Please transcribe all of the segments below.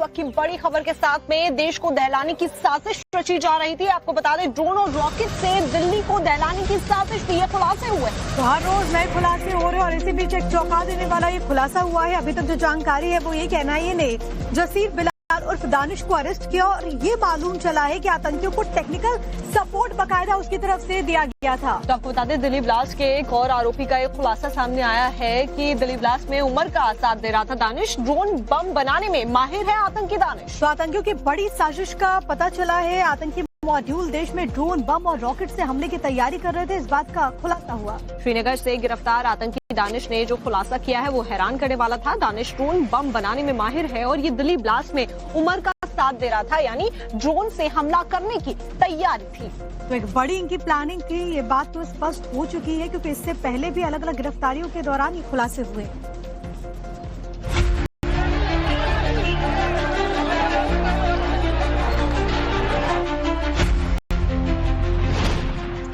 वक्त की बड़ी खबर के साथ में देश को दहलाने की साजिश रची जा रही थी। आपको बता दें, ड्रोन और रॉकेट से दिल्ली को दहलाने की साजिश थी। ये खुलासे हुए तो हर रोज नए खुलासे हो रहे हैं और इसी बीच एक चौंका देने वाला ये खुलासा हुआ है। अभी तक जो जानकारी है वो ये कहना है, ने जसीर बिलाल उर्फ दानिश को अरेस्ट किया और ये मालूम चला है कि आतंकियों को टेक्निकल सपोर्ट बकायदा उसकी तरफ से दिया गया था। तो आपको बता दें, दिल्ली ब्लास्ट के एक और आरोपी का एक खुलासा सामने आया है कि दिल्ली ब्लास्ट में उमर का साथ दे रहा था दानिश। ड्रोन बम बनाने में माहिर है आतंकी दानिश। तो आतंकियों की बड़ी साजिश का पता चला है। आतंकी मॉड्यूल देश में ड्रोन बम और रॉकेट से हमले की तैयारी कर रहे थे, इस बात का खुलासा हुआ। श्रीनगर से गिरफ्तार आतंकी दानिश ने जो खुलासा किया है वो हैरान करने वाला था। दानिश ड्रोन बम बनाने में माहिर है और ये दिल्ली ब्लास्ट में उमर का साथ दे रहा था, यानी ड्रोन से हमला करने की तैयारी थी। तो एक बड़ी इनकी प्लानिंग थी, ये बात तो स्पष्ट हो चुकी है क्योंकि इससे पहले भी अलग अलग गिरफ्तारियों के दौरान ये खुलासे हुए।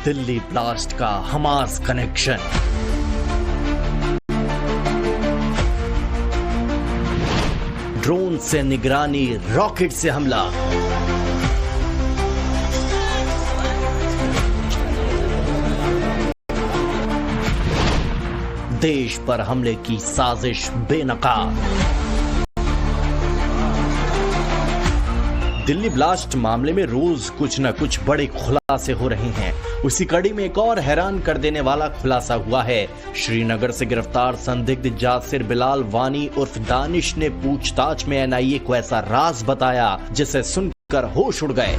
दिल्ली ब्लास्ट का हमास कनेक्शन। ड्रोन से निगरानी, रॉकेट से हमला। देश पर हमले की साजिश बेनकाब। दिल्ली ब्लास्ट मामले में रोज कुछ न कुछ बड़े खुलासे हो रहे हैं। उसी कड़ी में एक और हैरान कर देने वाला खुलासा हुआ है। श्रीनगर से गिरफ्तार संदिग्ध जासिर बिलाल वानी उर्फ दानिश ने पूछताछ में एनआईए को ऐसा राज बताया जिसे सुनकर होश उड़ गए।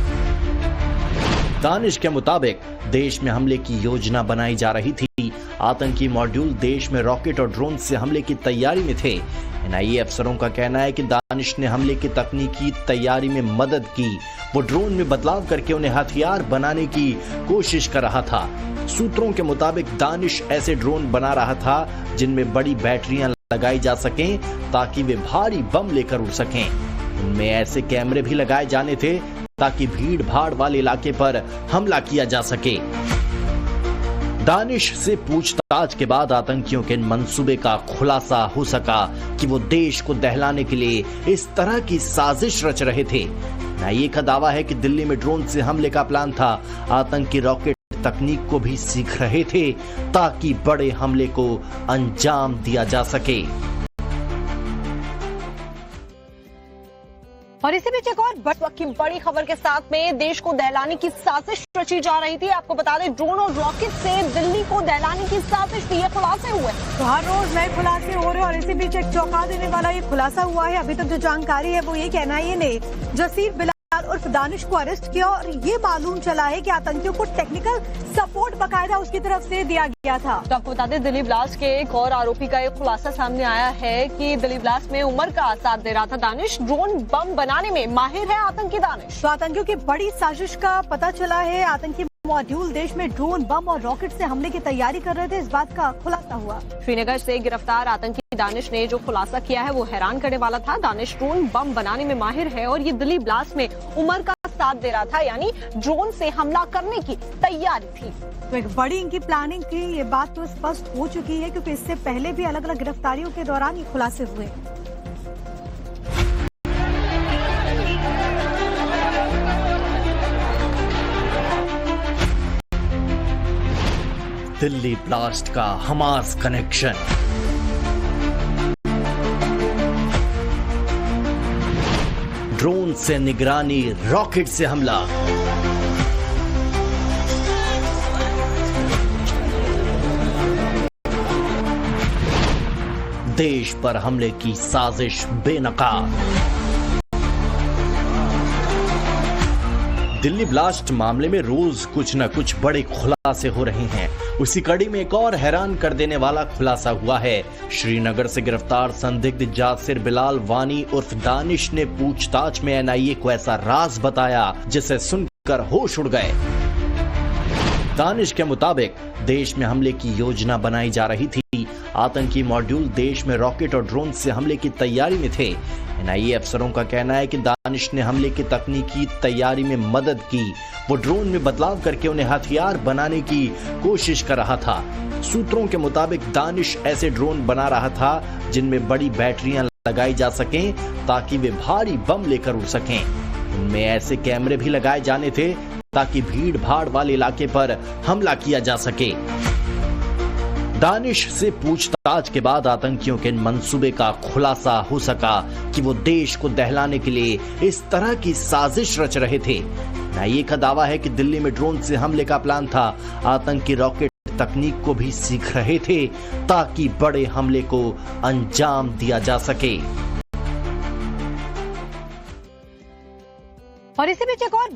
दानिश के मुताबिक देश में हमले की योजना बनाई जा रही थी। आतंकी मॉड्यूल देश में रॉकेट और ड्रोन से हमले की तैयारी में थे। एनआईए अफसरों का कहना है कि दानिश ने हमले की तकनीकी तैयारी में मदद की। वो ड्रोन में बदलाव करके उन्हें हथियार बनाने की कोशिश कर रहा था। सूत्रों के मुताबिक दानिश ऐसे ड्रोन बना रहा था जिनमें बड़ी बैटरियां लगाई जा सकें ताकि वे भारी बम लेकर उड़ सकें। उनमें ऐसे कैमरे भी लगाए जाने थे ताकि भीड़ भाड़ वाले इलाके पर हमला किया जा सके। दानिश से पूछताछ के बाद आतंकियों के मंसूबे का खुलासा हो सका कि वो देश को दहलाने के लिए इस तरह की साजिश रच रहे थे। एनआईए का दावा है कि दिल्ली में ड्रोन से हमले का प्लान था। आतंकी रॉकेट तकनीक को भी सीख रहे थे ताकि बड़े हमले को अंजाम दिया जा सके। और इसी बीच एक और वक्त की बड़ी खबर के साथ में देश को दहलाने की साजिश रची जा रही थी। आपको बता दें, ड्रोन और रॉकेट से दिल्ली को दहलाने की साजिश थी। ये खुलासे हुए तो हर रोज नए खुलासे हो रहे हैं और इसी बीच एक चौंका देने वाला ये खुलासा हुआ है। अभी तक जो जानकारी है वो ये कहना है, ने जसीर बिलाल उर्फ दानिश को अरेस्ट किया और ये मालूम चला है कि आतंकियों को टेक्निकल सपोर्ट बकायदा उसकी तरफ से दिया गया था। तो आपको बता दें, दिल्ली ब्लास्ट के एक और आरोपी का एक खुलासा सामने आया है कि दिल्ली ब्लास्ट में उमर का साथ दे रहा था दानिश। ड्रोन बम बनाने में माहिर है आतंकी दानिश। तो आतंकियों की बड़ी साजिश का पता चला है। आतंकी मॉड्यूल देश में ड्रोन बम और रॉकेट से हमले की तैयारी कर रहे थे, इस बात का खुलासा हुआ। श्रीनगर से गिरफ्तार आतंकी दानिश ने जो खुलासा किया है वो हैरान करने वाला था। दानिश ड्रोन बम बनाने में माहिर है और ये दिल्ली ब्लास्ट में उमर का साथ दे रहा था, यानी ड्रोन से हमला करने की तैयारी थी। तो एक बड़ी इनकी प्लानिंग थी, ये बात तो स्पष्ट हो चुकी है क्योंकि इससे पहले भी अलग अलग गिरफ्तारियों के दौरान ये खुलासे हुए। दिल्ली ब्लास्ट का हमास कनेक्शन। ड्रोन से निगरानी, रॉकेट से हमला। देश पर हमले की साजिश बेनकाब। दिल्ली ब्लास्ट मामले में रोज कुछ न कुछ बड़े खुलासे हो रहे हैं। उसी कड़ी में एक और हैरान कर देने वाला खुलासा हुआ है। श्रीनगर से गिरफ्तार संदिग्ध जासिर बिलाल वानी उर्फ दानिश ने पूछताछ में एनआईए को ऐसा राज बताया जिसे सुनकर होश उड़ गए। दानिश के मुताबिक देश में हमले की योजना बनाई जा रही थी। आतंकी मॉड्यूल देश में रॉकेट और ड्रोन से हमले की तैयारी में थे। एनआईए अफसरों का कहना है कि दानिश ने हमले की तकनीकी तैयारी में मदद की। वो ड्रोन में बदलाव करके उन्हें हथियार बनाने की कोशिश कर रहा था। सूत्रों के मुताबिक दानिश ऐसे ड्रोन बना रहा था जिनमें बड़ी बैटरियां लगाई जा सकें ताकि वे भारी बम लेकर उड़ सकें। इनमें ऐसे कैमरे भी लगाए जाने थे ताकि भीड़ भाड़ वाले इलाके पर हमला किया जा सके। दानिश से पूछताछ के बाद आतंकियों के मंसूबे का खुलासा हो सका कि वो देश को दहलाने के लिए इस तरह की साजिश रच रहे थे। एनआईए का दावा है कि दिल्ली में ड्रोन से हमले का प्लान था। आतंकी रॉकेट तकनीक को भी सीख रहे थे ताकि बड़े हमले को अंजाम दिया जा सके। और इसी बीच एक और